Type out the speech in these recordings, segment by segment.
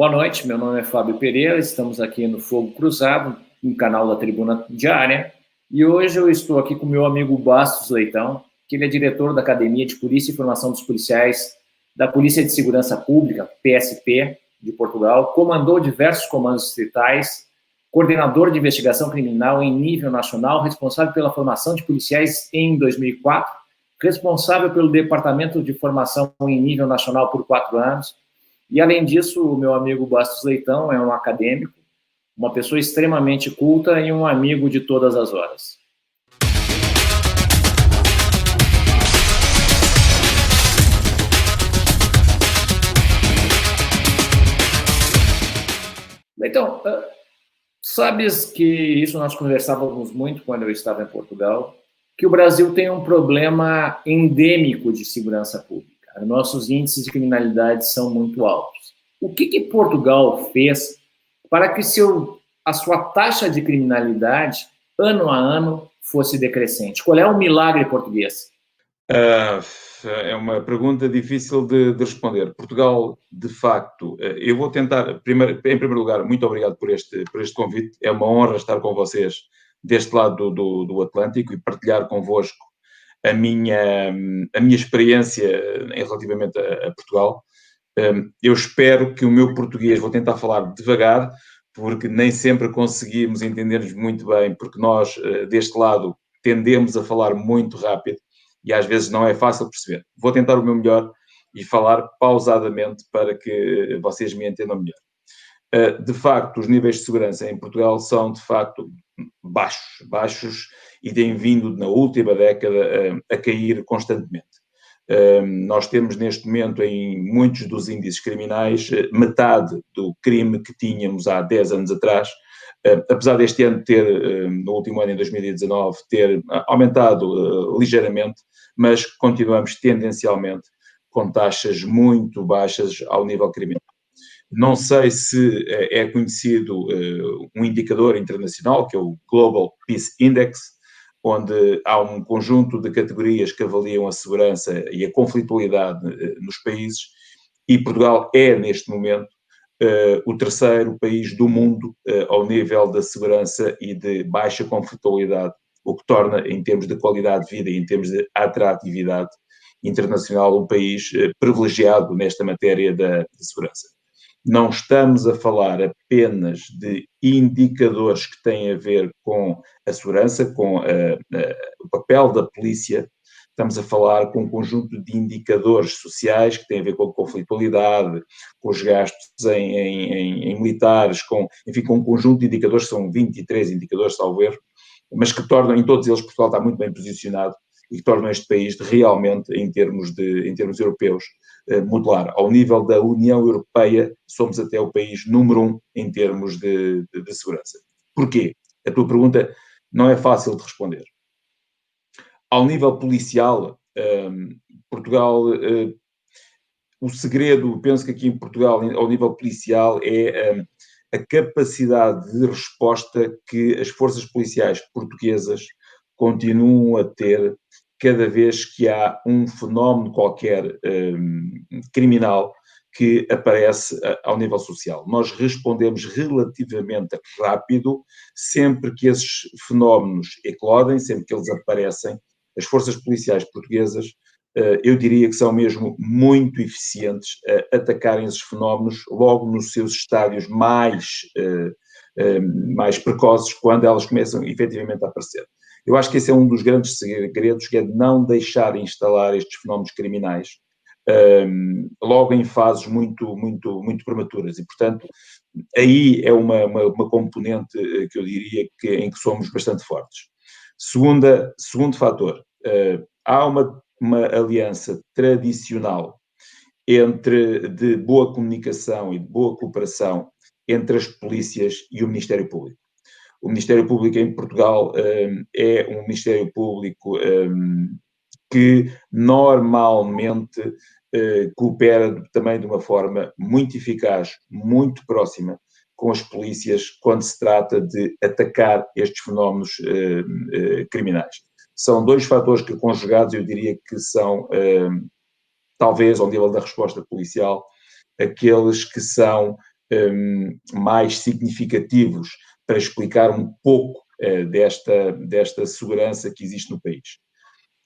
Boa noite, meu nome é Fábio Pereira, estamos aqui no Fogo Cruzado, no canal da Tribuna Diária, e hoje eu estou aqui com meu amigo Bastos Leitão, que ele é diretor da Academia de Polícia e Formação dos Policiais da Polícia de Segurança Pública, PSP, de Portugal, comandou diversos comandos distritais, coordenador de investigação criminal em nível nacional, responsável pela formação de policiais em 2004, responsável pelo Departamento de Formação em nível nacional por 4 anos, e, além disso, o meu amigo Bastos Leitão é um acadêmico, uma pessoa extremamente culta e um amigo de todas as horas. Leitão, sabes que isso nós conversávamos muito quando eu estava em Portugal, que o Brasil tem um problema endêmico de segurança pública. Nossos índices de criminalidade são muito altos. O que Portugal fez para que a sua taxa de criminalidade, ano a ano, fosse decrescente? Qual é o milagre português? É uma pergunta difícil de responder. Portugal, de facto, eu vou tentar, em primeiro lugar, muito obrigado por este convite. É uma honra estar com vocês deste lado do Atlântico e partilhar convosco a minha experiência relativamente a Portugal. Eu espero que o meu português, vou tentar falar devagar, porque nem sempre conseguimos entender-nos muito bem, porque nós, deste lado, tendemos a falar muito rápido e às vezes não é fácil perceber. Vou tentar o meu melhor e falar pausadamente para que vocês me entendam melhor. De facto, os níveis de segurança em Portugal são, de facto, baixos e têm vindo, na última década, a cair constantemente. Nós temos, neste momento, em muitos dos índices criminais, metade do crime que tínhamos há 10 anos atrás, apesar deste ano no último ano, em 2019, ter aumentado ligeiramente, mas continuamos tendencialmente com taxas muito baixas ao nível criminal. Não sei se é conhecido um indicador internacional, que é o Global Peace Index, onde há um conjunto de categorias que avaliam a segurança e a conflitualidade nos países, e Portugal é, neste momento, o terceiro país do mundo ao nível da segurança e de baixa conflitualidade, o que torna, em termos de qualidade de vida e em termos de atratividade internacional, um país privilegiado nesta matéria da segurança. Não estamos a falar apenas de indicadores que têm a ver com a segurança, com o papel da polícia. Estamos a falar com um conjunto de indicadores sociais que têm a ver com a conflitualidade, com os gastos em militares, enfim, com um conjunto de indicadores, são 23 indicadores, salvo erro, mas que tornam, em todos eles, Portugal está muito bem posicionado e que tornam este país realmente, em termos europeus, modular. Ao nível da União Europeia, somos até o país número 1 em termos de segurança. Porquê? A tua pergunta não é fácil de responder. Ao nível policial, Portugal, o segredo, penso que aqui em Portugal, ao nível policial, é a capacidade de resposta que as forças policiais portuguesas continuam a ter cada vez que há um fenómeno qualquer criminal que aparece ao nível social. Nós respondemos relativamente rápido sempre que esses fenómenos eclodem, sempre que eles aparecem. As forças policiais portuguesas, eu diria que são mesmo muito eficientes a atacarem esses fenómenos logo nos seus estádios mais precoces, quando elas começam efetivamente a aparecer. Eu acho que esse é um dos grandes segredos, que é não deixar instalar estes fenómenos criminais logo em fases muito prematuras. E, portanto, aí é uma componente que eu diria em que somos bastante fortes. Segundo fator, há uma aliança tradicional de boa comunicação e de boa cooperação entre as polícias e o Ministério Público. O Ministério Público em Portugal é um Ministério Público que normalmente coopera também de uma forma muito eficaz, muito próxima com as polícias quando se trata de atacar estes fenómenos criminais. São dois fatores que, conjugados, eu diria que são, talvez, ao nível da resposta policial, aqueles que são mais significativos para explicar um pouco desta segurança que existe no país.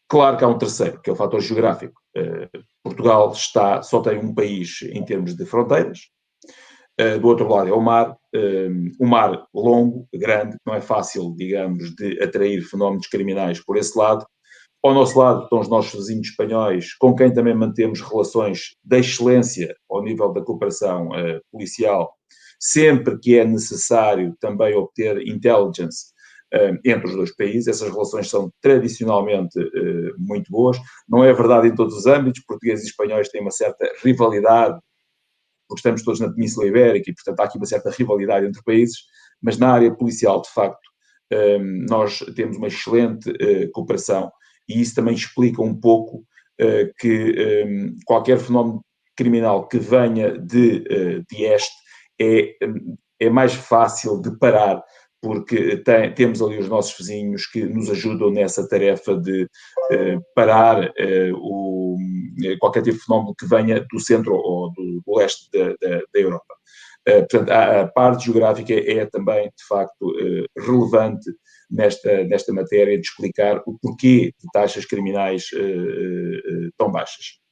Claro que há um terceiro, que é o fator geográfico. Portugal só tem um país em termos de fronteiras. Do outro lado é o mar longo, grande, que não é fácil, digamos, de atrair fenómenos criminais por esse lado. Ao nosso lado estão os nossos vizinhos espanhóis, com quem também mantemos relações de excelência ao nível da cooperação policial, sempre que é necessário também obter intelligence entre os dois países. Essas relações são tradicionalmente muito boas. Não é verdade em todos os âmbitos. Portugueses e espanhóis têm uma certa rivalidade, porque estamos todos na Península Ibérica e, portanto, há aqui uma certa rivalidade entre países, mas na área policial, de facto, nós temos uma excelente cooperação, e isso também explica um pouco que qualquer fenómeno criminal que venha de este é mais fácil de parar, porque temos ali os nossos vizinhos que nos ajudam nessa tarefa de parar qualquer tipo de fenómeno que venha do centro ou do leste da Europa. Portanto, a parte geográfica é também, de facto, relevante nesta matéria de explicar o porquê de taxas criminais tão baixas.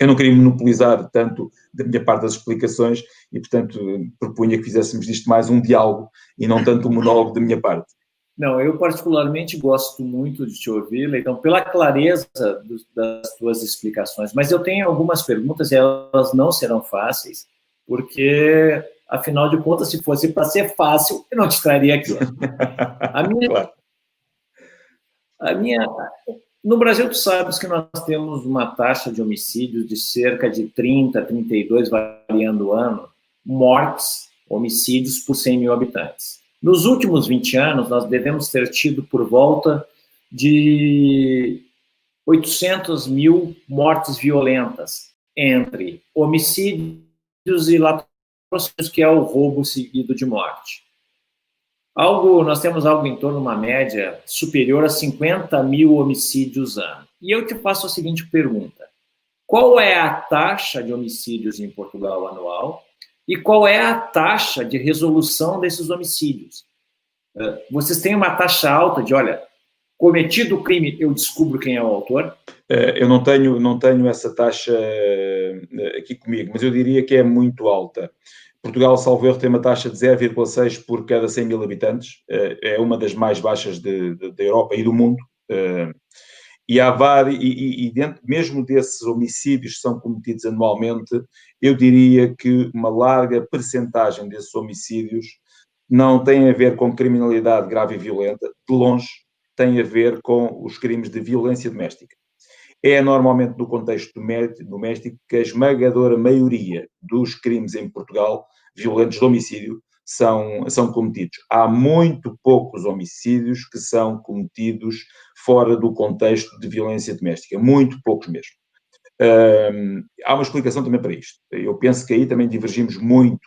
Eu não queria monopolizar tanto da minha parte das explicações e, portanto, propunha que fizéssemos disto mais um diálogo e não tanto um monólogo da minha parte. Não, eu particularmente gosto muito de te ouvir, Leitão, pela clareza das tuas explicações, mas eu tenho algumas perguntas e elas não serão fáceis, porque, afinal de contas, se fosse para ser fácil, eu não te estaria aqui. Claro. No Brasil, tu sabes que nós temos uma taxa de homicídios de cerca de 30, 32, variando o ano, mortes, homicídios por 100 mil habitantes. Nos últimos 20 anos, nós devemos ter tido por volta de 800 mil mortes violentas, entre homicídios e latrocínios, que é o roubo seguido de morte. Nós temos algo em torno de uma média superior a 50 mil homicídios ano. E eu te faço a seguinte pergunta: qual é a taxa de homicídios em Portugal anual e qual é a taxa de resolução desses homicídios? Vocês têm uma taxa alta de, olha, cometido o crime, eu descubro quem é o autor? Eu não tenho essa taxa aqui comigo, mas eu diria que é muito alta. Portugal, salvo erro, tem uma taxa de 0,6 por cada 100 mil habitantes. É uma das mais baixas da Europa e do mundo. E há vários, dentro, mesmo desses homicídios que são cometidos anualmente, eu diria que uma larga percentagem desses homicídios não tem a ver com criminalidade grave e violenta, de longe tem a ver com os crimes de violência doméstica. É normalmente no contexto doméstico que a esmagadora maioria dos crimes em Portugal, violentos de homicídio, são cometidos. Há muito poucos homicídios que são cometidos fora do contexto de violência doméstica, muito poucos mesmo. Há uma explicação também para isto. Eu penso que aí também divergimos muito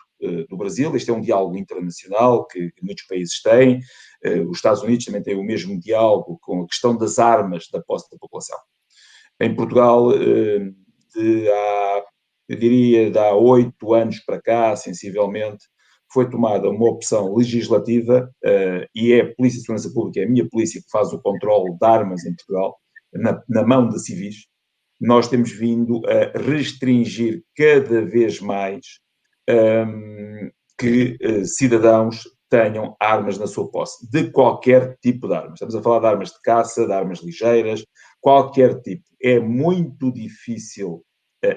do Brasil. Este é um diálogo internacional que muitos países têm. Os Estados Unidos também têm o mesmo diálogo com a questão das armas da posse da população. Em Portugal, eu diria, de há 8 anos para cá, sensivelmente, foi tomada uma opção legislativa e é a Polícia de Segurança Pública, é a minha polícia que faz o controle de armas em Portugal, na mão de civis. Nós temos vindo a restringir cada vez mais que cidadãos tenham armas na sua posse, de qualquer tipo de armas. Estamos a falar de armas de caça, de armas ligeiras, qualquer tipo. É muito difícil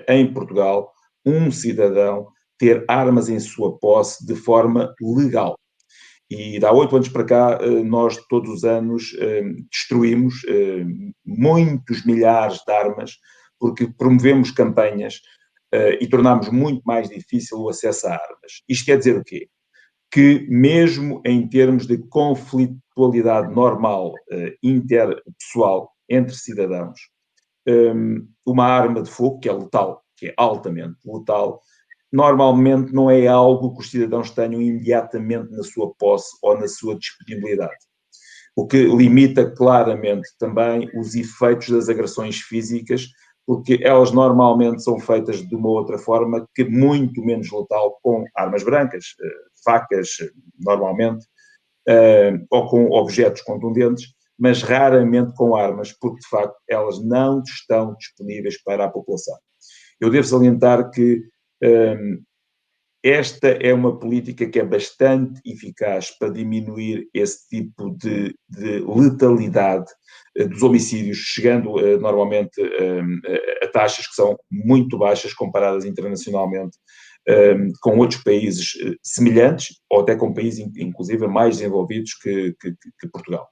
em Portugal um cidadão ter armas em sua posse de forma legal. E de há 8 anos para cá, nós todos os anos destruímos muitos milhares de armas, porque promovemos campanhas e tornamos muito mais difícil o acesso a armas. Isto quer dizer o quê? Que mesmo em termos de conflitualidade normal, interpessoal, entre cidadãos, uma arma de fogo, que é letal, que é altamente letal, normalmente não é algo que os cidadãos tenham imediatamente na sua posse ou na sua disponibilidade. O que limita claramente também os efeitos das agressões físicas, porque elas normalmente são feitas de uma outra forma, que muito menos letal, com armas brancas, facas, normalmente, ou com objetos contundentes, mas raramente com armas, porque de facto elas não estão disponíveis para a população. Eu devo salientar que esta é uma política que é bastante eficaz para diminuir esse tipo de letalidade dos homicídios, chegando normalmente a taxas que são muito baixas comparadas internacionalmente com outros países semelhantes, ou até com países, inclusive, mais desenvolvidos que Portugal.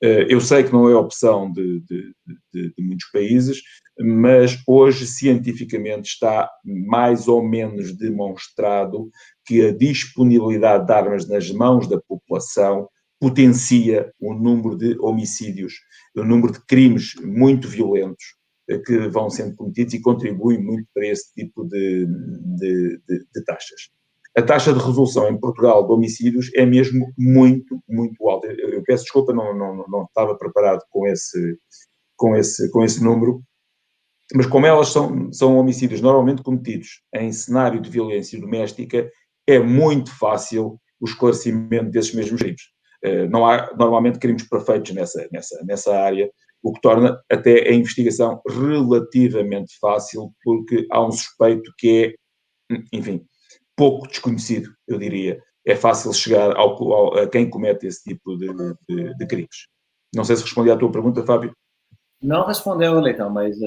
Eu sei que não é opção de muitos países, mas hoje, cientificamente, está mais ou menos demonstrado que a disponibilidade de armas nas mãos da população potencia o número de homicídios, o número de crimes muito violentos que vão sendo cometidos e contribui muito para esse tipo de taxas. A taxa de resolução em Portugal de homicídios é mesmo muito, muito alta. Eu peço desculpa, não estava preparado com esse número, mas como elas são homicídios normalmente cometidos em cenário de violência doméstica, é muito fácil o esclarecimento desses mesmos crimes. Não há normalmente crimes perfeitos nessa área, o que torna até a investigação relativamente fácil, porque há um suspeito que é, enfim, pouco desconhecido, eu diria. É fácil chegar a quem comete esse tipo de crimes. Não sei se respondi à tua pergunta, Fábio. Não respondeu, Leitão, mas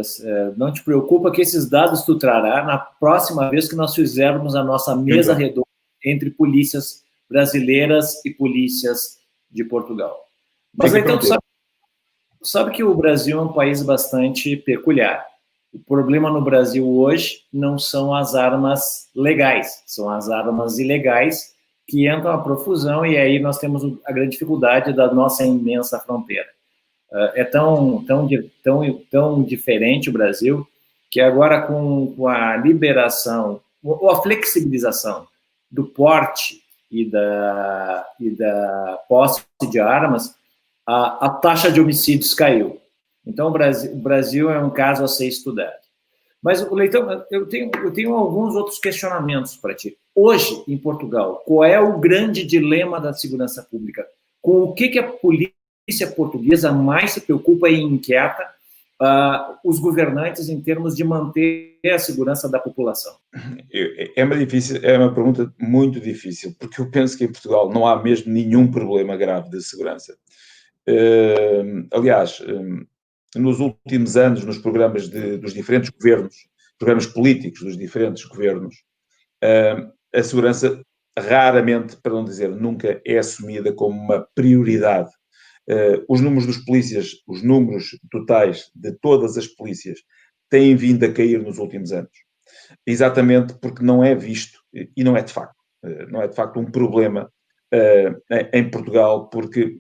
não te preocupa que esses dados tu trará na próxima vez que nós fizermos a nossa mesa redonda entre polícias brasileiras e polícias de Portugal. Mas, Leitão, tu sabe que o Brasil é um país bastante peculiar. O problema no Brasil hoje não são as armas legais, são as armas ilegais que entram à profusão, e aí nós temos a grande dificuldade da nossa imensa fronteira. É tão diferente o Brasil, que agora com a liberação, ou a flexibilização do porte e da posse de armas, a taxa de homicídios caiu. Então, o Brasil é um caso a ser estudado. Mas, Leitão, eu tenho alguns outros questionamentos para ti. Hoje, em Portugal, qual é o grande dilema da segurança pública? Com o que a polícia portuguesa mais se preocupa e inquieta os governantes em termos de manter a segurança da população? É uma pergunta muito difícil, porque eu penso que em Portugal não há mesmo nenhum problema grave de segurança. Aliás, nos últimos anos, nos programas dos diferentes governos, programas políticos dos diferentes governos, a segurança raramente, para não dizer nunca, é assumida como uma prioridade. Os números dos polícias, os números totais de todas as polícias têm vindo a cair nos últimos anos. Exatamente porque não é visto, e não é de facto um problema em Portugal, porque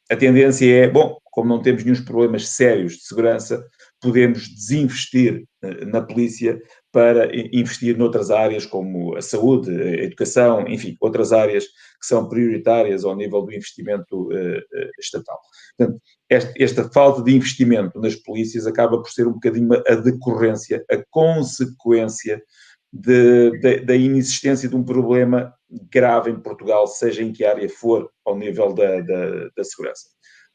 a tendência é, bom, como não temos nenhum problemas sérios de segurança, podemos desinvestir na polícia para investir noutras áreas como a saúde, a educação, enfim, outras áreas que são prioritárias ao nível do investimento estatal. Portanto, esta falta de investimento nas polícias acaba por ser um bocadinho a decorrência, a consequência da inexistência de um problema grave em Portugal, seja em que área for, ao nível da segurança.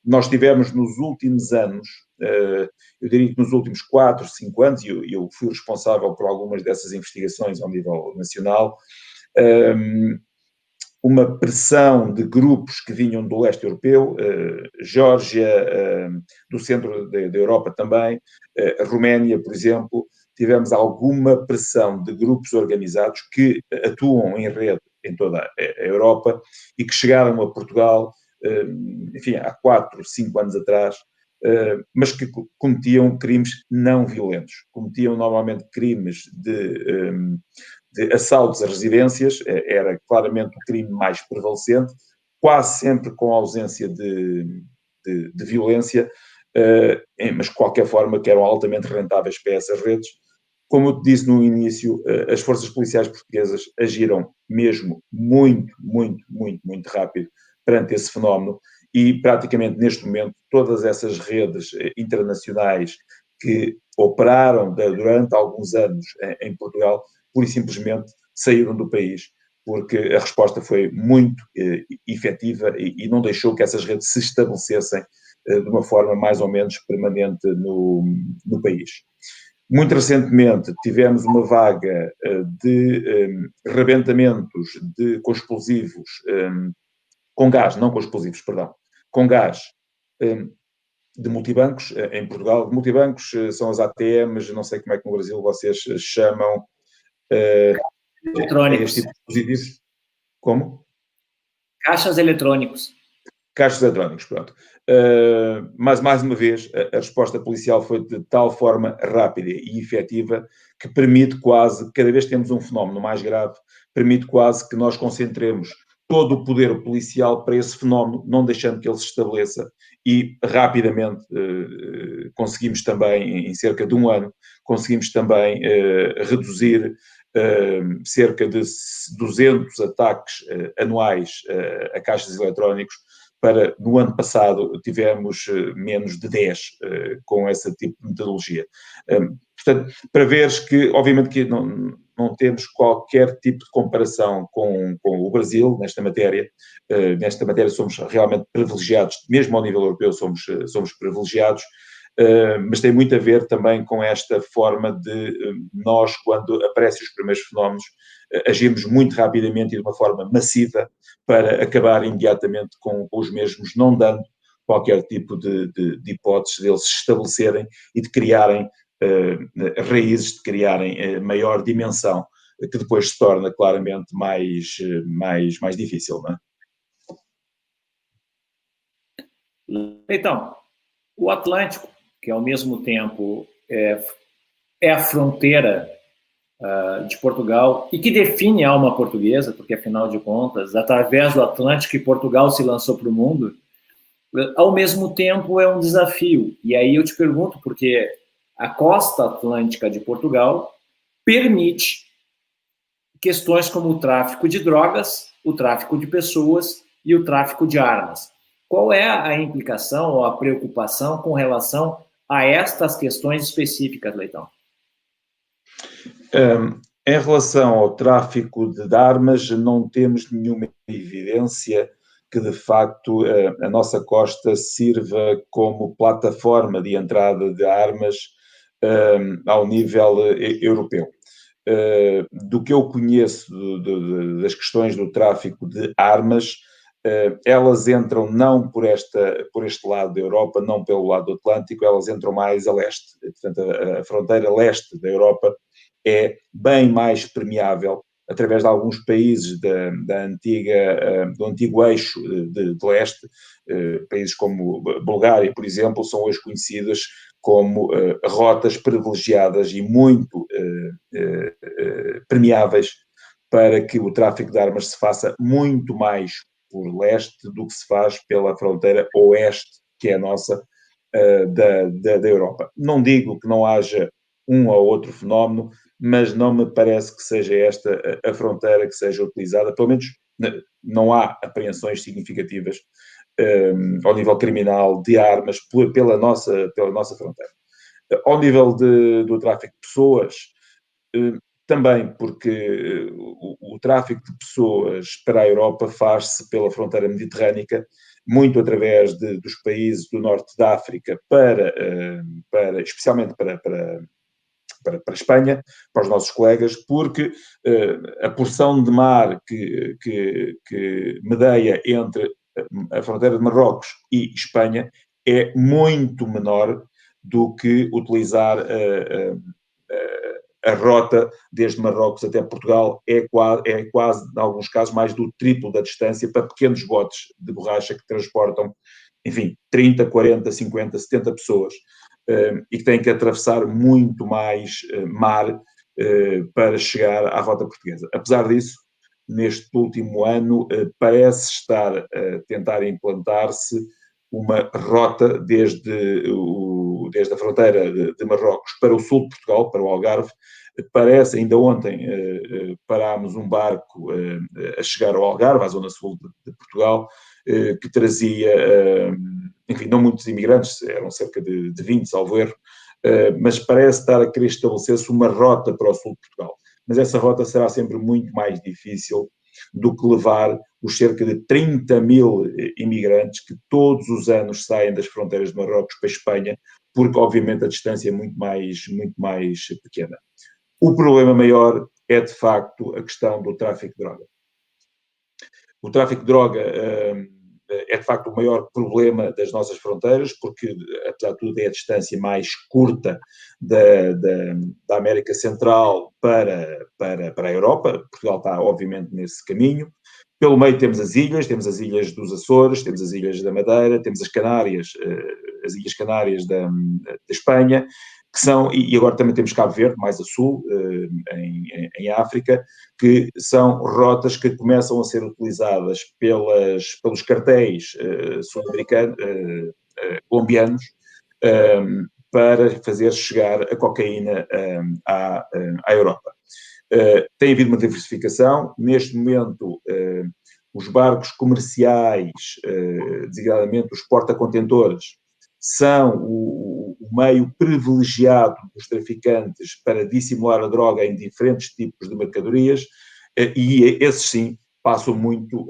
Nós tivemos nos últimos anos, eu diria que nos últimos 4, 5 anos, e eu fui responsável por algumas dessas investigações ao nível nacional, uma pressão de grupos que vinham do leste europeu, Geórgia, do centro da Europa também, a Roménia, por exemplo. Tivemos alguma pressão de grupos organizados que atuam em rede em toda a Europa e que chegaram a Portugal, enfim, há 4, 5 anos atrás, mas que cometiam crimes não violentos. Cometiam normalmente crimes de assaltos a residências, era claramente o crime mais prevalecente, quase sempre com ausência de violência, mas de qualquer forma que eram altamente rentáveis para essas redes. Como eu te disse no início, as forças policiais portuguesas agiram mesmo muito, muito, muito, muito rápido perante esse fenómeno e praticamente neste momento todas essas redes internacionais que operaram durante alguns anos em Portugal, pura e simplesmente saíram do país, porque a resposta foi muito efetiva e não deixou que essas redes se estabelecessem de uma forma mais ou menos permanente no país. Muito recentemente tivemos uma vaga de rebentamentos com explosivos, com gás, não com explosivos, perdão, com gás de multibancos em Portugal. Multibancos são as ATMs, não sei como é que no Brasil vocês chamam Eletrônicos. este tipo de dispositivos. Como? Caixas eletrônicos. Caixas eletrónicos, pronto. Mas, mais uma vez, a resposta policial foi de tal forma rápida e efetiva que permite quase, cada vez que temos um fenómeno mais grave, permite quase que nós concentremos todo o poder policial para esse fenómeno, não deixando que ele se estabeleça e rapidamente conseguimos também, em cerca de um ano, conseguimos também reduzir cerca de 200 ataques anuais a caixas eletrónicos. No ano passado tivemos menos de 10 com esse tipo de metodologia. Portanto, para veres que, obviamente, que não temos qualquer tipo de comparação com o Brasil nesta matéria. Nesta matéria somos realmente privilegiados, mesmo ao nível europeu somos privilegiados, mas tem muito a ver também com esta forma de nós, quando aparecem os primeiros fenómenos, agimos muito rapidamente e de uma forma massiva para acabar imediatamente com os mesmos, não dando qualquer tipo de hipótese deles se estabelecerem e de criarem raízes, de criarem maior dimensão, que depois se torna claramente mais difícil, não é? Então, o Atlântico, que ao mesmo tempo é a fronteira de Portugal e que define a alma portuguesa, porque afinal de contas, através do Atlântico, Portugal se lançou para o mundo, ao mesmo tempo é um desafio. E aí eu te pergunto, porque a costa atlântica de Portugal permite questões como o tráfico de drogas, o tráfico de pessoas e o tráfico de armas. Qual é a implicação ou a preocupação com relação a estas questões específicas, Leitão? Em relação ao tráfico de armas, não temos nenhuma evidência que, de facto, a nossa costa sirva como plataforma de entrada de armas ao nível europeu. Do que eu conheço das questões do tráfico de armas, elas entram não por este lado da Europa, não pelo lado do Atlântico, elas entram mais a leste. Portanto, a fronteira leste da Europa é bem mais permeável através de alguns países do antigo eixo de leste. Países como Bulgária, por exemplo, são hoje conhecidas como rotas privilegiadas e muito permeáveis para que o tráfico de armas se faça muito mais por leste do que se faz pela fronteira oeste, que é a nossa, da Europa. Não digo que não haja um ou outro fenómeno, mas não me parece que seja esta a fronteira que seja utilizada, pelo menos não há apreensões significativas ao nível criminal de armas pela nossa fronteira. Ao nível do tráfico de pessoas, também porque o tráfico de pessoas para a Europa faz-se pela fronteira mediterrânica, muito através dos países do norte da África, especialmente para a Espanha, para os nossos colegas, porque a porção de mar que medeia entre a fronteira de Marrocos e Espanha é muito menor do que utilizar a rota desde Marrocos até Portugal é quase, em alguns casos, mais do triplo da distância para pequenos botes de borracha que transportam, enfim, 30, 40, 50, 70 pessoas e que têm que atravessar muito mais mar para chegar à rota portuguesa. Apesar disso, neste último ano, parece estar a tentar implantar-se uma rota desde a fronteira de Marrocos para o sul de Portugal, para o Algarve. Parece, ainda ontem parámos um barco a chegar ao Algarve, à zona sul de Portugal, que trazia, enfim, não muitos imigrantes, eram cerca de 20, salvo erro, mas parece estar a querer estabelecer-se uma rota para o sul de Portugal. Mas essa rota será sempre muito mais difícil do que levar os cerca de 30 mil imigrantes que todos os anos saem das fronteiras de Marrocos para a Espanha, porque obviamente a distância é muito mais pequena. O problema maior é, de facto, a questão do tráfico de droga. O tráfico de droga é, de facto, o maior problema das nossas fronteiras, porque, apesar de tudo, é a distância mais curta da América Central para a Europa. Portugal está, obviamente, nesse caminho. Pelo meio temos as ilhas dos Açores, temos as ilhas da Madeira, temos as Canárias, as Ilhas Canárias da Espanha, que são, e agora também temos Cabo Verde, mais a sul, em África, que são rotas que começam a ser utilizadas pelos cartéis sul-americanos, colombianos, para fazer chegar a cocaína à Europa. Tem havido uma diversificação. Neste momento, os barcos comerciais, designadamente os porta-contentores, são o meio privilegiado dos traficantes para dissimular a droga em diferentes tipos de mercadorias, e esses sim passam muito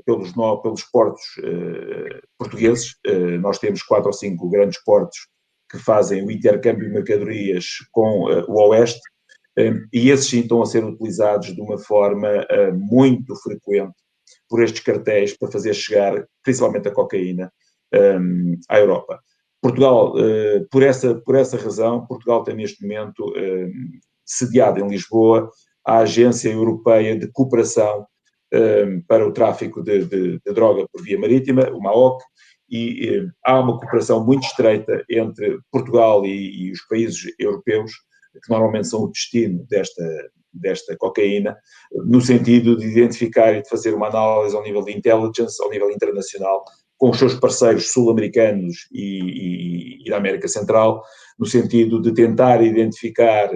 pelos portos portugueses. Nós temos 4 ou 5 grandes portos que fazem o intercâmbio de mercadorias com o Oeste, e esses sim estão a ser utilizados de uma forma muito frequente por estes cartéis para fazer chegar, principalmente a cocaína, à Europa. Portugal, por essa razão, Portugal tem neste momento sediado em Lisboa a Agência Europeia de Cooperação para o Tráfico de Droga por Via Marítima, o MAOC, e há uma cooperação muito estreita entre Portugal e os países europeus, que normalmente são o destino desta cocaína, no sentido de identificar e de fazer uma análise ao nível de intelligence, ao nível internacional, com os seus parceiros sul-americanos e da América Central, no sentido de tentar identificar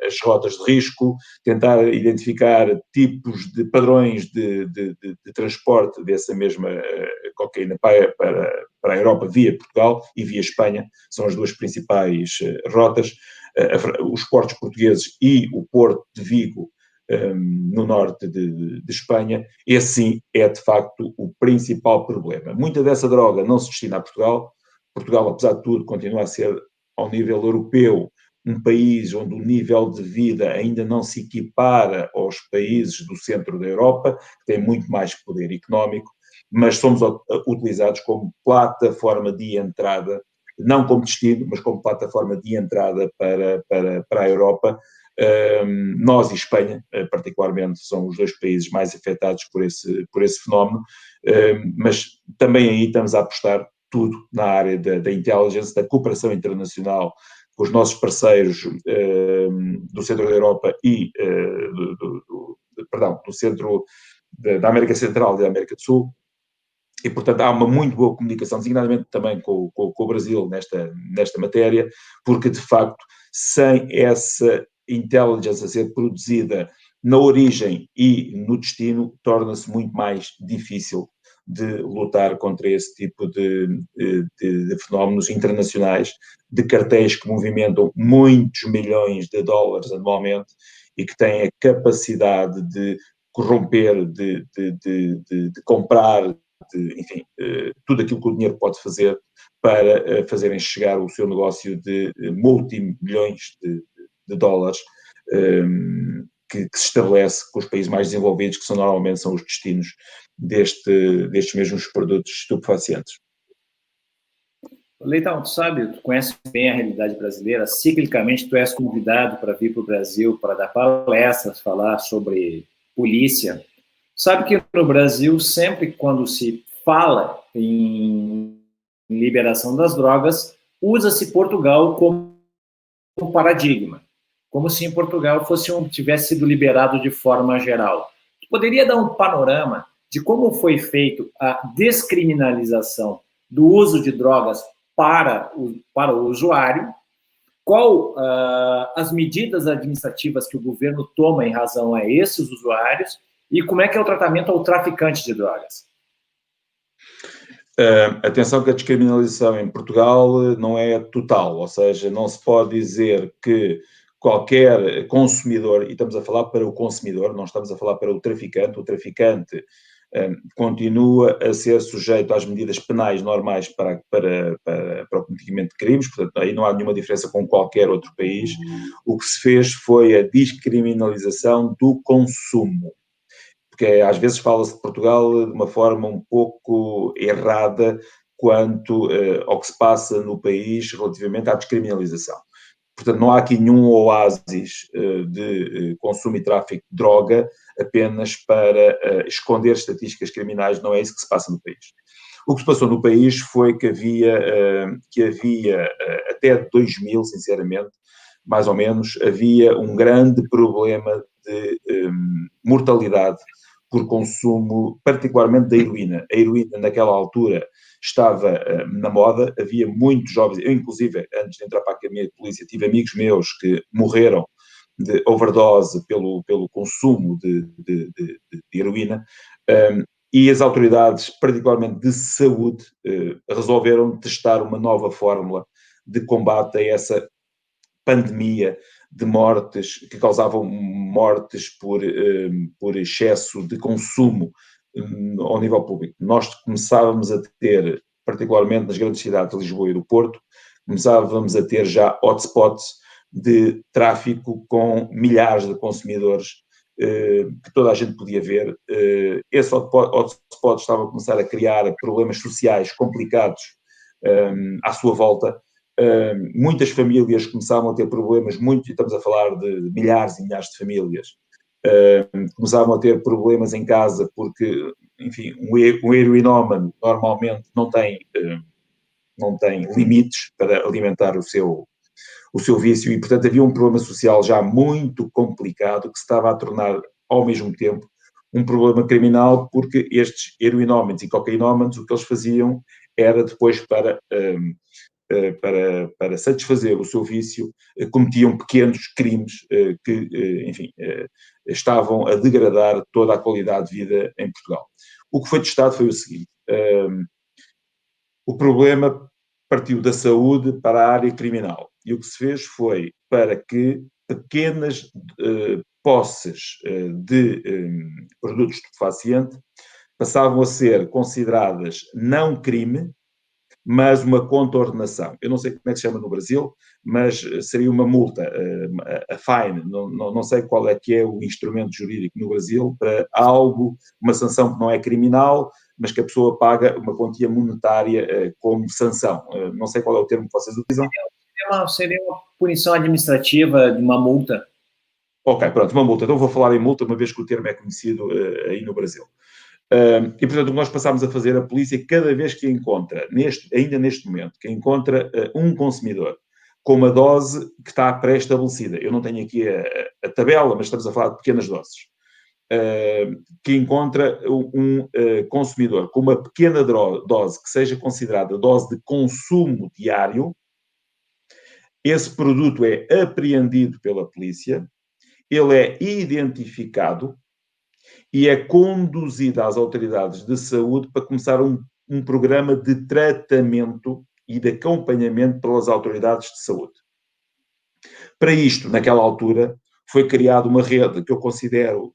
as rotas de risco, tentar identificar tipos de padrões de transporte dessa mesma cocaína para a Europa via Portugal e via Espanha, são as duas principais rotas. Os portos portugueses e o Porto de Vigo, no norte de Espanha, esse sim é de facto o principal problema. Muita dessa droga não se destina a Portugal. Portugal, apesar de tudo, continua a ser, ao nível europeu, um país onde o nível de vida ainda não se equipara aos países do centro da Europa, que têm muito mais poder económico, mas somos utilizados como plataforma de entrada, não como destino, mas como plataforma de entrada para a Europa. Nós e Espanha, particularmente, são os dois países mais afetados por esse fenómeno, mas também aí estamos a apostar tudo na área da intelligence, da cooperação internacional com os nossos parceiros do centro da Europa e do centro da América Central e da América do Sul. E, portanto, há uma muito boa comunicação, designadamente também com o Brasil nesta matéria, porque, de facto, sem essa intelligence a ser produzida na origem e no destino, torna-se muito mais difícil de lutar contra esse tipo de fenómenos internacionais, de cartéis que movimentam muitos milhões de dólares anualmente e que têm a capacidade de corromper, de comprar, enfim, tudo aquilo que o dinheiro pode fazer para fazerem chegar o seu negócio de multimilhões de dólares, que se estabelece com os países mais desenvolvidos, que normalmente são os destinos destes mesmos produtos estupefacientes. Leitão, tu sabe, tu conhece bem a realidade brasileira, ciclicamente tu és convidado para vir para o Brasil para dar palestras, falar sobre polícia. Sabe que no Brasil, sempre quando se fala em liberação das drogas, usa-se Portugal como paradigma, como se em Portugal tivesse sido liberado de forma geral. Tu poderia dar um panorama de como foi feito a descriminalização do uso de drogas para o usuário, qual as medidas administrativas que o governo toma em razão a esses usuários e como é que é o tratamento ao traficante de drogas? Atenção que a descriminalização em Portugal não é total, ou seja, não se pode dizer que qualquer consumidor, e estamos a falar para o consumidor, não estamos a falar para o traficante continua a ser sujeito às medidas penais normais para o cometimento de crimes, portanto, aí não há nenhuma diferença com qualquer outro país. O que se fez foi a descriminalização do consumo, porque às vezes fala-se de Portugal de uma forma um pouco errada quanto ao que se passa no país relativamente à descriminalização. Portanto, não há aqui nenhum oásis de consumo e tráfico de droga apenas para esconder estatísticas criminais, não é isso que se passa no país. O que se passou no país foi que havia até 2000, sinceramente, mais ou menos, havia um grande problema de mortalidade por consumo, particularmente da heroína. A heroína, naquela altura, estava na moda, havia muitos jovens, eu inclusive, antes de entrar para a Academia de Polícia, tive amigos meus que morreram de overdose pelo consumo de heroína, e as autoridades, particularmente de saúde, resolveram testar uma nova fórmula de combate a essa pandemia de mortes, que causavam mortes por excesso de consumo ao nível público. Nós começávamos a ter, particularmente nas grandes cidades de Lisboa e do Porto, começávamos a ter já hotspots de tráfico com milhares de consumidores que toda a gente podia ver. Esse hotspot estava a começar a criar problemas sociais complicados à sua volta. Muitas famílias começavam a ter problemas, estamos a falar de milhares e milhares de famílias, começavam a ter problemas em casa porque, enfim, um heroinómano normalmente não tem limites para alimentar o seu vício e, portanto, havia um problema social já muito complicado que se estava a tornar, ao mesmo tempo, um problema criminal, porque estes heroinómanos e cocainómanos, o que eles faziam era depois para satisfazer o seu vício, cometiam pequenos crimes que, enfim, estavam a degradar toda a qualidade de vida em Portugal. O que foi testado foi o seguinte: o problema partiu da saúde para a área criminal, e o que se fez foi para que pequenas posses de produtos estupefacientes passavam a ser consideradas não crime, mas uma contornação. Eu não sei como é que se chama no Brasil, mas seria uma multa, a fine, não sei qual é que é o instrumento jurídico no Brasil para algo, uma sanção que não é criminal, mas que a pessoa paga uma quantia monetária como sanção. Não sei qual é o termo que vocês utilizam. Seria uma punição administrativa de uma multa. Ok, pronto, uma multa. Então vou falar em multa, uma vez que o termo é conhecido aí no Brasil. E, portanto, o que nós passámos a fazer, a polícia, cada vez que encontra, ainda neste momento, que encontra um consumidor com uma dose que está pré-estabelecida, eu não tenho aqui a tabela, mas estamos a falar de pequenas doses, que encontra um consumidor com uma pequena dose que seja considerada dose de consumo diário, esse produto é apreendido pela polícia, ele é identificado e é conduzida às autoridades de saúde para começar um programa de tratamento e de acompanhamento pelas autoridades de saúde. Para isto, naquela altura, foi criada uma rede que eu considero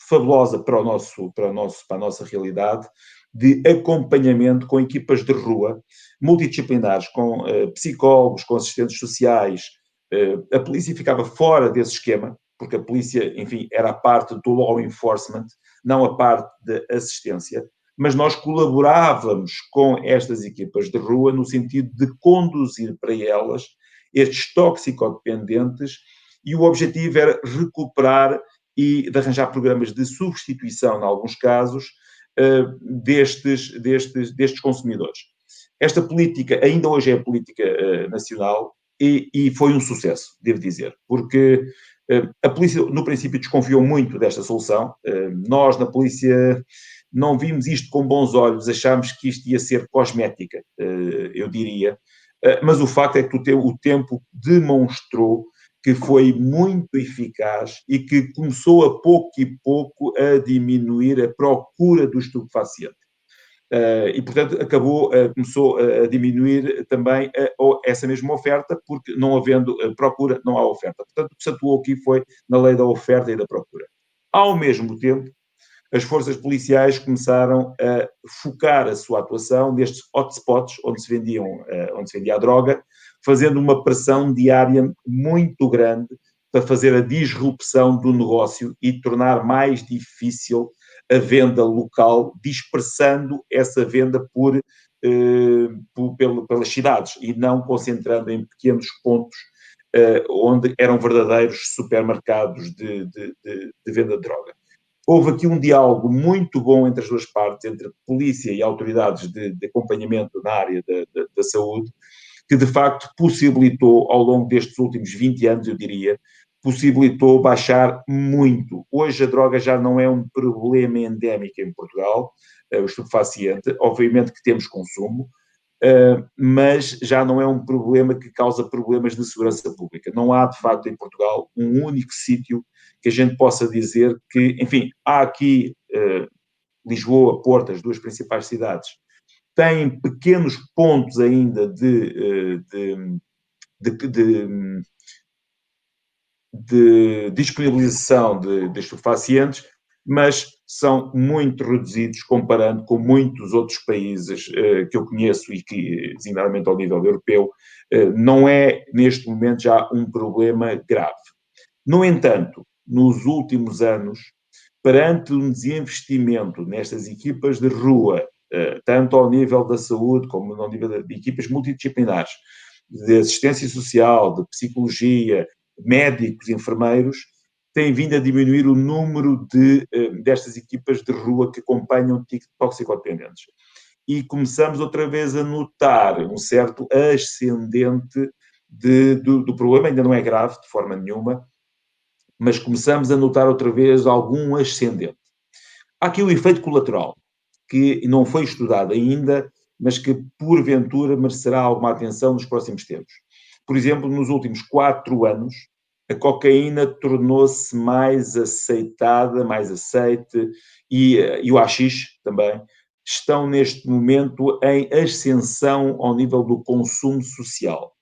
fabulosa para a nossa realidade, de acompanhamento com equipas de rua, multidisciplinares, com psicólogos, com assistentes sociais. A polícia ficava fora desse esquema, porque a polícia, enfim, era a parte do law enforcement, não a parte da assistência, mas nós colaborávamos com estas equipas de rua no sentido de conduzir para elas estes toxicodependentes, e o objetivo era recuperar e de arranjar programas de substituição, em alguns casos, destes consumidores. Esta política ainda hoje é a política nacional e foi um sucesso, devo dizer, porque a polícia, no princípio, desconfiou muito desta solução. Nós, na polícia, não vimos isto com bons olhos, achámos que isto ia ser cosmética, eu diria. Mas o facto é que o tempo demonstrou que foi muito eficaz e que começou a pouco e pouco a diminuir a procura do estupefaciente. E, portanto, começou a diminuir também essa mesma oferta, porque não havendo procura, não há oferta. Portanto, o que se atuou aqui foi na lei da oferta e da procura. Ao mesmo tempo, as forças policiais começaram a focar a sua atuação nestes hotspots onde se vendia a droga, fazendo uma pressão diária muito grande para fazer a disrupção do negócio e tornar mais difícil a venda local, dispersando essa venda pelas cidades e não concentrando em pequenos pontos onde eram verdadeiros supermercados de venda de droga. Houve aqui um diálogo muito bom entre as duas partes, entre a polícia e autoridades de acompanhamento na área da saúde, que de facto possibilitou, ao longo destes últimos 20 anos, eu diria, possibilitou baixar muito. Hoje a droga já não é um problema endémico em Portugal, o estupefaciente, obviamente que temos consumo, mas já não é um problema que causa problemas de segurança pública. Não há, de facto, em Portugal, um único sítio que a gente possa dizer que, enfim, há aqui Lisboa, Porto, as duas principais cidades, têm pequenos pontos ainda de disponibilização de estupefacientes, mas são muito reduzidos comparando com muitos outros países que eu conheço e que, designadamente ao nível europeu, não é neste momento já um problema grave. No entanto, nos últimos anos, perante um desinvestimento nestas equipas de rua, tanto ao nível da saúde como ao nível de equipas multidisciplinares, de assistência social, de psicologia, médicos, enfermeiros, tem vindo a diminuir o número destas equipas de rua que acompanham toxicodependentes. E começamos outra vez a notar um certo ascendente do problema, ainda não é grave de forma nenhuma, mas começamos a notar outra vez algum ascendente. Há aqui o efeito colateral, que não foi estudado ainda, mas que porventura merecerá alguma atenção nos próximos tempos. Por exemplo, nos últimos 4 anos, a cocaína tornou-se mais aceitada, mais aceite, e o haxixe também, estão neste momento em ascensão ao nível do consumo social.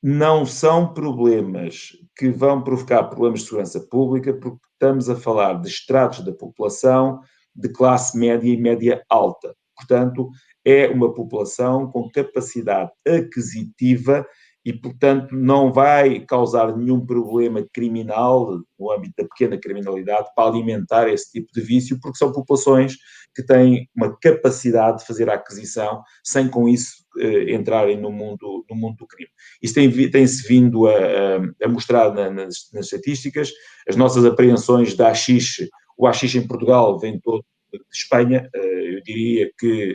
Não são problemas que vão provocar problemas de segurança pública, porque estamos a falar de estratos da população de classe média e média alta. Portanto, é uma população com capacidade aquisitiva e, portanto, não vai causar nenhum problema criminal no âmbito da pequena criminalidade para alimentar esse tipo de vício, porque são populações que têm uma capacidade de fazer a aquisição sem, com isso, entrarem no mundo do crime. Isso tem-se vindo a mostrar nas estatísticas. As nossas apreensões de haxixe, o haxixe em Portugal vem todo de Espanha, eu diria que,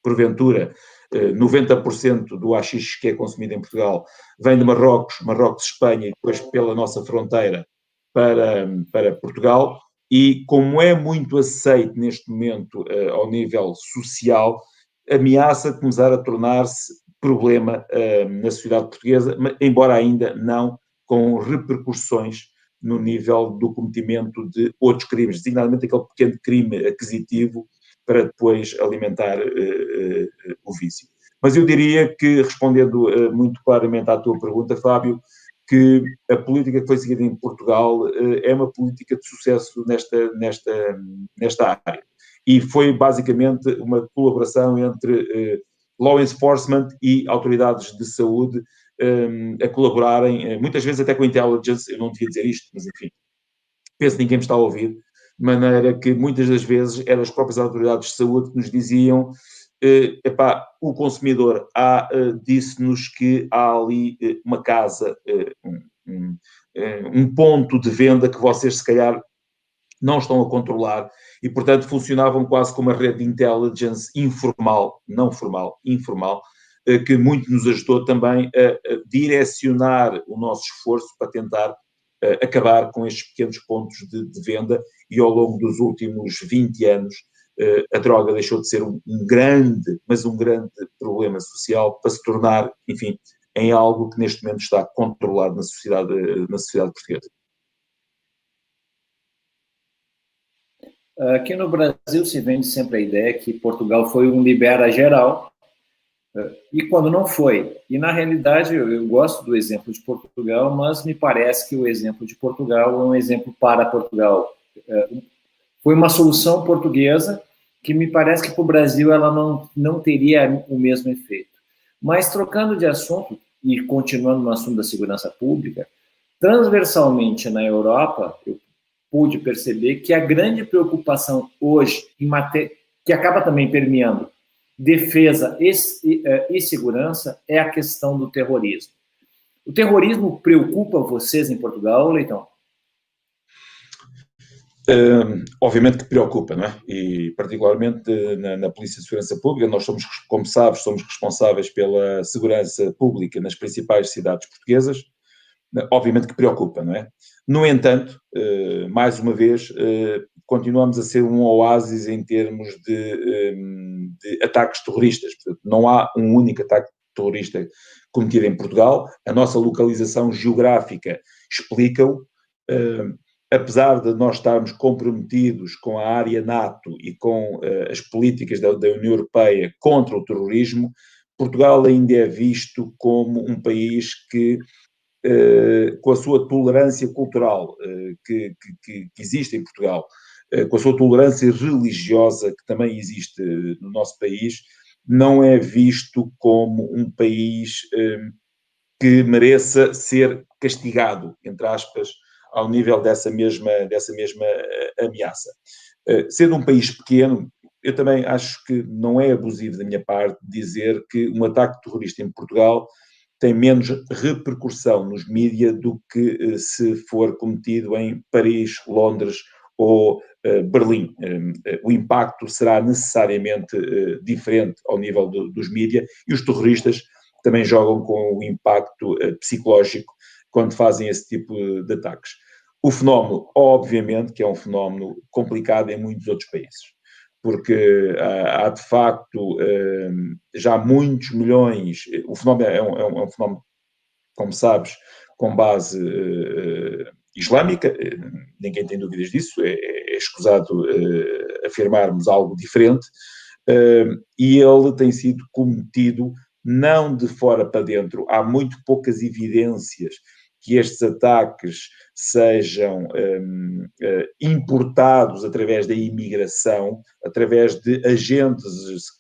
porventura, 90% do haxixe que é consumido em Portugal vem de Marrocos, Espanha, e depois pela nossa fronteira para Portugal. E como é muito aceito neste momento ao nível social, ameaça começar a tornar-se problema na sociedade portuguesa, embora ainda não com repercussões no nível do cometimento de outros crimes, designadamente aquele pequeno crime aquisitivo para depois alimentar o vício. Mas eu diria que, respondendo muito claramente à tua pergunta, Fábio, que a política que foi seguida em Portugal é uma política de sucesso nesta área. E foi basicamente uma colaboração entre law enforcement e autoridades de saúde a colaborarem, muitas vezes até com a intelligence. Eu não devia dizer isto, mas enfim, penso que ninguém me está a ouvir, de maneira que muitas das vezes eram as próprias autoridades de saúde que nos diziam o consumidor disse-nos que há ali uma casa, um ponto de venda que vocês se calhar não estão a controlar e, portanto, funcionavam quase como uma rede de intelligence informal, não formal, informal, que muito nos ajudou também a direcionar o nosso esforço para tentar acabar com estes pequenos pontos de venda e ao longo dos últimos 20 anos a droga deixou de ser um grande problema social para se tornar, enfim, em algo que neste momento está controlado na sociedade portuguesa. Aqui no Brasil se vende sempre a ideia que Portugal foi um libera geral, e quando não foi. E, na realidade, eu gosto do exemplo de Portugal, mas me parece que o exemplo de Portugal é um exemplo para Portugal. Foi uma solução portuguesa que me parece que para o Brasil ela não teria o mesmo efeito. Mas, trocando de assunto e continuando no assunto da segurança pública, transversalmente na Europa, eu pude perceber que a grande preocupação hoje, que acaba também permeando defesa e segurança, é a questão do terrorismo. O terrorismo preocupa vocês em Portugal, Leitão? Obviamente que preocupa, não é? E particularmente na Polícia de Segurança Pública, nós somos, como sabes, somos responsáveis pela segurança pública nas principais cidades portuguesas. Obviamente que preocupa, não é? No entanto, mais uma vez, continuamos a ser um oásis em termos de ataques terroristas. Portanto, não há um único ataque terrorista cometido em Portugal. A nossa localização geográfica explica-o. Apesar de nós estarmos comprometidos com a área NATO e com as políticas da União Europeia contra o terrorismo, Portugal ainda é visto como um país que, com a sua tolerância cultural que existe em Portugal, com a sua tolerância religiosa que também existe no nosso país, não é visto como um país que mereça ser castigado, entre aspas, ao nível dessa mesma ameaça. Sendo um país pequeno, eu também acho que não é abusivo da minha parte dizer que um ataque terrorista em Portugal tem menos repercussão nos mídias do que se for cometido em Paris, Londres ou Berlim. O impacto será necessariamente diferente ao nível dos mídias e os terroristas também jogam com o impacto psicológico quando fazem esse tipo de ataques. O fenómeno, obviamente, que é um fenómeno complicado em muitos outros países, porque há de facto já muitos milhões, o fenómeno é um fenómeno, como sabes, com base islâmica, ninguém tem dúvidas disso, é escusado afirmarmos algo diferente, e ele tem sido cometido não de fora para dentro. Há muito poucas evidências que estes ataques sejam importados através da imigração, através de agentes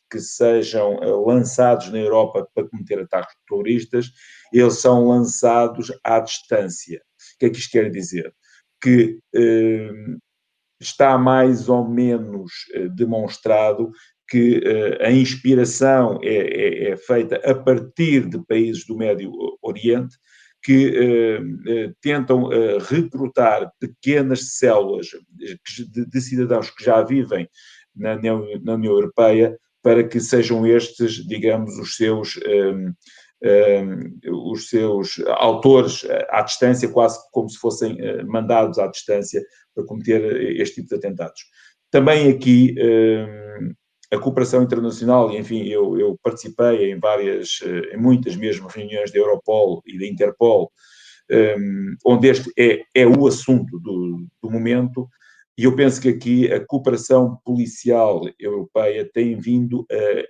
que sejam lançados na Europa para cometer ataques terroristas. Eles são lançados à distância. O que é que isto quer dizer? Que está mais ou menos demonstrado que a inspiração é feita a partir de países do Médio Oriente que tentam recrutar pequenas células de cidadãos que já vivem na União Europeia para que sejam estes, digamos, os seus autores à distância, quase como se fossem mandados à distância para cometer este tipo de atentados. Também aqui a cooperação internacional, e enfim, eu participei em muitas mesmo reuniões da Europol e da Interpol, onde este é o assunto do momento, e eu penso que aqui a cooperação policial europeia tem vindo,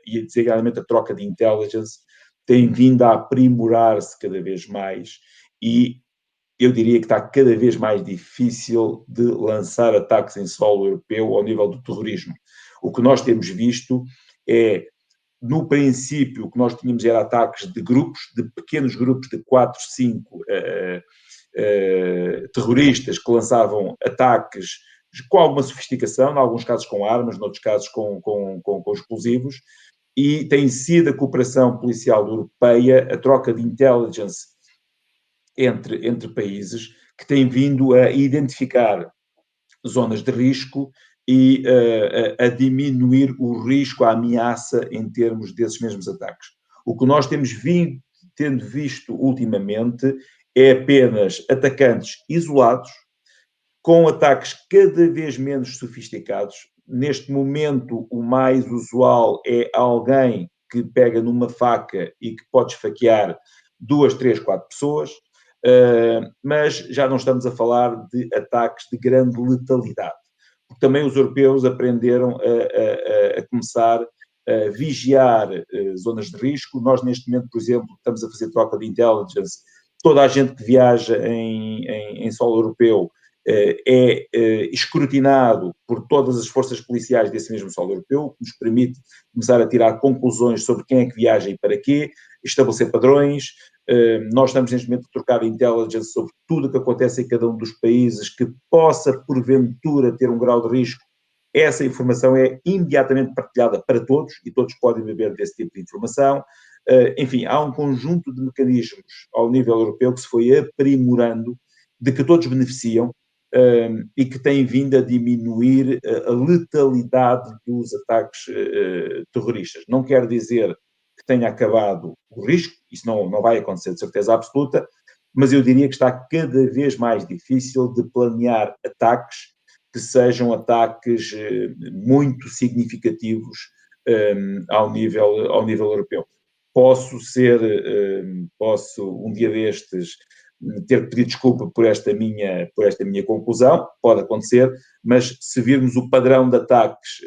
e designadamente a troca de intelligence, tem vindo a aprimorar-se cada vez mais, e eu diria que está cada vez mais difícil de lançar ataques em solo europeu ao nível do terrorismo. O que nós temos visto é, no princípio, o que nós tínhamos era ataques de grupos, de pequenos grupos de 4, 5 terroristas que lançavam ataques com alguma sofisticação, em alguns casos com armas, em outros casos com explosivos, e tem sido a cooperação policial europeia, a troca de intelligence entre países, que tem vindo a identificar zonas de risco e a diminuir o risco, a ameaça em termos desses mesmos ataques. O que nós temos tendo visto ultimamente é apenas atacantes isolados, com ataques cada vez menos sofisticados. Neste momento, o mais usual é alguém que pega numa faca e que pode esfaquear 2, 3, 4 pessoas, mas já não estamos a falar de ataques de grande letalidade. também os europeus aprenderam a começar a vigiar zonas de risco. Nós, neste momento, por exemplo, estamos a fazer troca de intelligence. Toda a gente que viaja em solo europeu é escrutinado por todas as forças policiais desse mesmo solo europeu, que nos permite começar a tirar conclusões sobre quem é que viaja e para quê, estabelecer padrões. Nós estamos neste momento a trocar intelligence sobre tudo o que acontece em cada um dos países que possa, porventura, ter um grau de risco. Essa informação é imediatamente partilhada para todos e todos podem beber desse tipo de informação. Enfim, há um conjunto de mecanismos ao nível europeu que se foi aprimorando, de que todos beneficiam e que têm vindo a diminuir a letalidade dos ataques terroristas. Não quer dizer que tenha acabado o risco, isso não vai acontecer de certeza absoluta, mas eu diria que está cada vez mais difícil de planear ataques que sejam ataques muito significativos ao nível europeu. Posso um dia destes ter pedido desculpa por esta minha conclusão, pode acontecer, mas se virmos o padrão de ataques,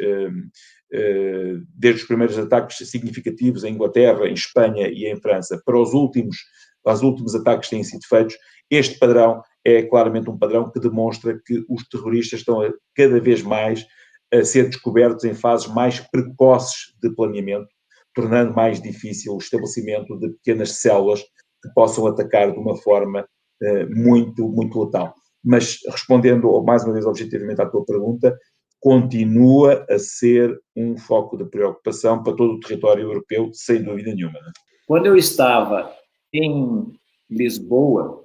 desde os primeiros ataques significativos em Inglaterra, em Espanha e em França, para os últimos ataques que têm sido feitos, este padrão é claramente um padrão que demonstra que os terroristas estão cada vez mais a ser descobertos em fases mais precoces de planeamento, tornando mais difícil o estabelecimento de pequenas células que possam atacar de uma forma muito, muito letal. Mas, respondendo mais uma vez objetivamente à tua pergunta, continua a ser um foco de preocupação para todo o território europeu, sem dúvida nenhuma. Né? Quando eu estava em Lisboa,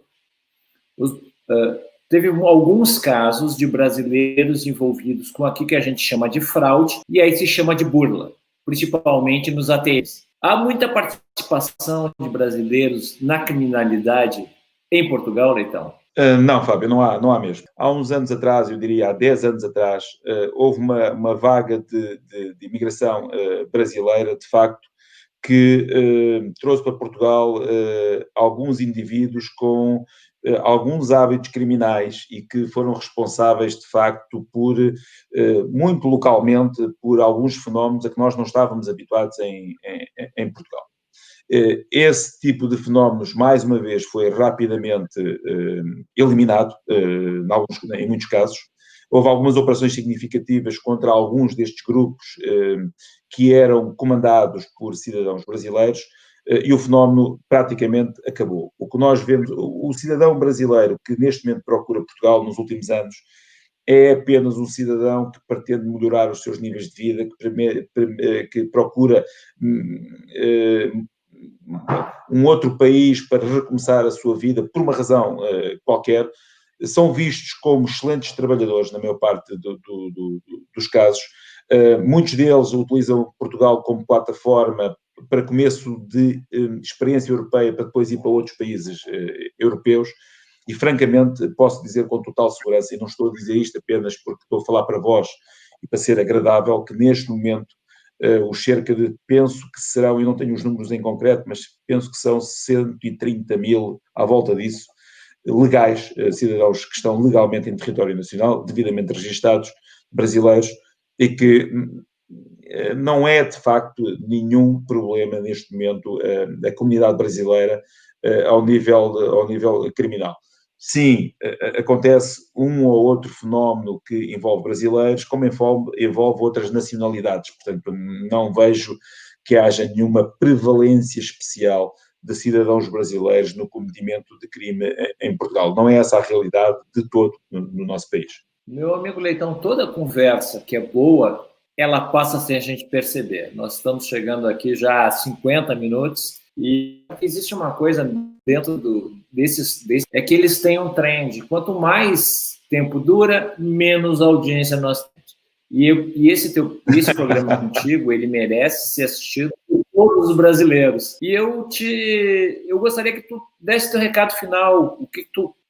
teve alguns casos de brasileiros envolvidos com aquilo que a gente chama de fraude, e aí se chama de burla, principalmente nos ATMs. Há muita participação de brasileiros na criminalidade em Portugal, Leitão? Não, Fábio, não há mesmo. Há uns anos atrás, eu diria há 10 anos atrás, houve uma vaga de imigração brasileira, de facto, que trouxe para Portugal alguns indivíduos com alguns hábitos criminais e que foram responsáveis, de facto, muito localmente, por alguns fenómenos a que nós não estávamos habituados em Portugal. Esse tipo de fenómenos, mais uma vez, foi rapidamente eliminado, em muitos casos. Houve algumas operações significativas contra alguns destes grupos que eram comandados por cidadãos brasileiros e o fenómeno praticamente acabou. O que nós vemos, o cidadão brasileiro que neste momento procura Portugal nos últimos anos é apenas um cidadão que pretende melhorar os seus níveis de vida, que procura um outro país para recomeçar a sua vida por uma razão qualquer. São vistos como excelentes trabalhadores, na maior parte dos casos. Muitos deles utilizam Portugal como plataforma para começo de experiência europeia, para depois ir para outros países europeus. E, francamente, posso dizer com total segurança, e não estou a dizer isto apenas porque estou a falar para vós e para ser agradável, que neste momento os cerca de, penso que serão, e não tenho os números em concreto, mas penso que são 130 mil, à volta disso, legais, cidadãos que estão legalmente em território nacional, devidamente registados, brasileiros, e que não é, de facto, nenhum problema neste momento a comunidade brasileira ao nível criminal. Sim, acontece um ou outro fenómeno que envolve brasileiros, como envolve outras nacionalidades. Portanto, não vejo que haja nenhuma prevalência especial de cidadãos brasileiros no cometimento de crime em Portugal. Não é essa a realidade de todo no nosso país. Meu amigo Leitão, toda conversa que é boa, ela passa sem a gente perceber. Nós estamos chegando aqui já a 50 minutos e existe uma coisa dentro desses, é que eles têm um trend. Quanto mais tempo dura, menos audiência nós temos. E esse programa contigo, ele merece ser assistido por todos os brasileiros. E eu gostaria que tu desse teu recado final,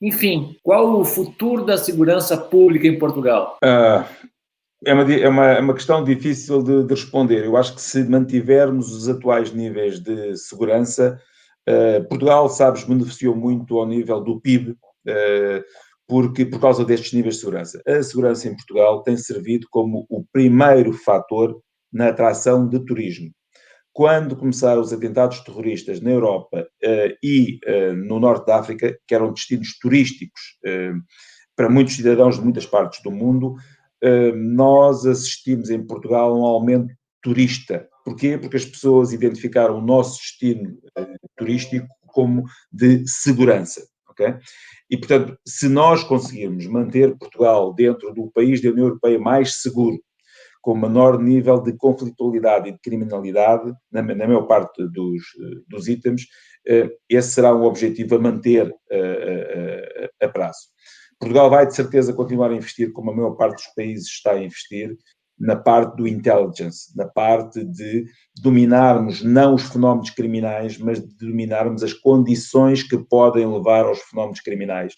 enfim, qual o futuro da segurança pública em Portugal? É uma questão difícil de responder. Eu acho que se mantivermos os atuais níveis de segurança, Portugal, sabes, beneficiou muito ao nível do PIB, porque por causa destes níveis de segurança. A segurança em Portugal tem servido como o primeiro fator na atração de turismo. Quando começaram os atentados terroristas na Europa e no Norte da África, que eram destinos turísticos para muitos cidadãos de muitas partes do mundo, nós assistimos em Portugal a um aumento turista. Porquê? Porque as pessoas identificaram o nosso destino turístico como de segurança, ok? E, portanto, se nós conseguirmos manter Portugal dentro do país da União Europeia mais seguro, com menor nível de conflitualidade e de criminalidade, na maior parte dos itens, esse será um objetivo a manter a prazo. Portugal vai, de certeza, continuar a investir, como a maior parte dos países está a investir, na parte do intelligence, na parte de dominarmos não os fenómenos criminais, mas de dominarmos as condições que podem levar aos fenómenos criminais.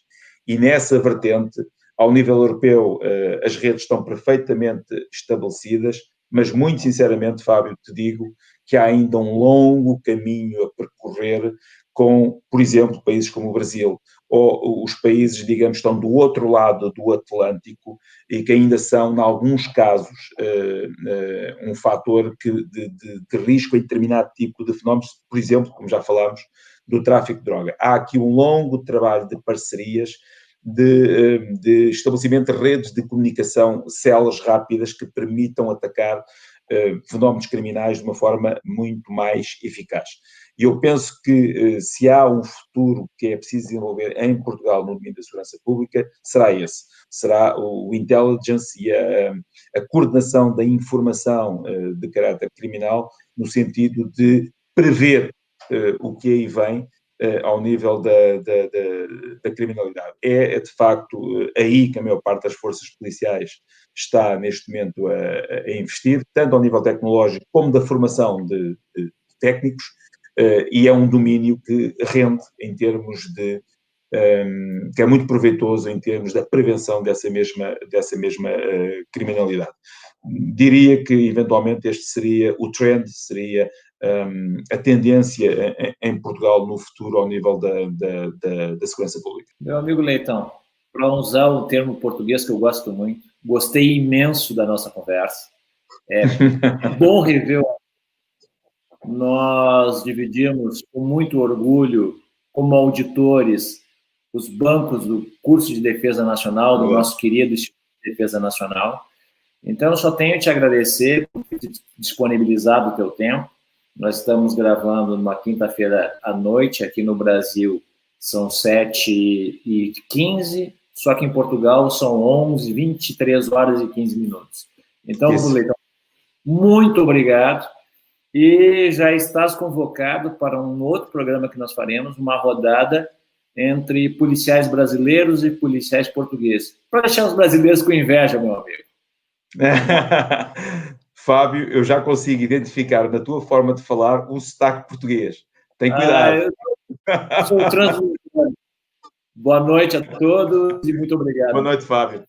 E nessa vertente, ao nível europeu, as redes estão perfeitamente estabelecidas, mas muito sinceramente, Fábio, te digo que há ainda um longo caminho a percorrer com, por exemplo, países como o Brasil, ou os países, digamos, estão do outro lado do Atlântico e que ainda são, em alguns casos, um fator de risco em determinado tipo de fenómenos, por exemplo, como já falámos, do tráfico de droga. Há aqui um longo trabalho de parcerias, de estabelecimento de redes de comunicação, células rápidas que permitam atacar fenómenos criminais de uma forma muito mais eficaz. E eu penso que se há um futuro que é preciso desenvolver em Portugal no domínio da segurança pública, será esse. Será o intelligence e a coordenação da informação de caráter criminal, no sentido de prever o que aí vem ao nível da criminalidade. É, de facto, aí que a maior parte das forças policiais está, neste momento, a investir, tanto ao nível tecnológico como da formação de técnicos, e é um domínio que rende em termos de que é muito proveitoso em termos da prevenção dessa mesma criminalidade. Diria que, eventualmente, este seria o trend, seria a tendência em Portugal no futuro ao nível da segurança pública. Meu amigo Leitão, para usar um termo português que eu gosto muito, gostei imenso da nossa conversa. É bom rever. Nós dividimos com muito orgulho, como auditores, os bancos do curso de Defesa Nacional, do nosso querido Instituto de Defesa Nacional. Então, eu só tenho a te agradecer por ter disponibilizado o teu tempo. Nós estamos gravando numa quinta-feira à noite, aqui no Brasil são 7h15, só que em Portugal são 11h23 e 15 minutos. Então, Leitão, muito obrigado. E já estás convocado para um outro programa que nós faremos, uma rodada entre policiais brasileiros e policiais portugueses. Para deixar os brasileiros com inveja, meu amigo. Fábio, eu já consigo identificar na tua forma de falar o sotaque português. Tem cuidado. Eu sou transmissor. Boa noite a todos e muito obrigado. Boa noite, Fábio.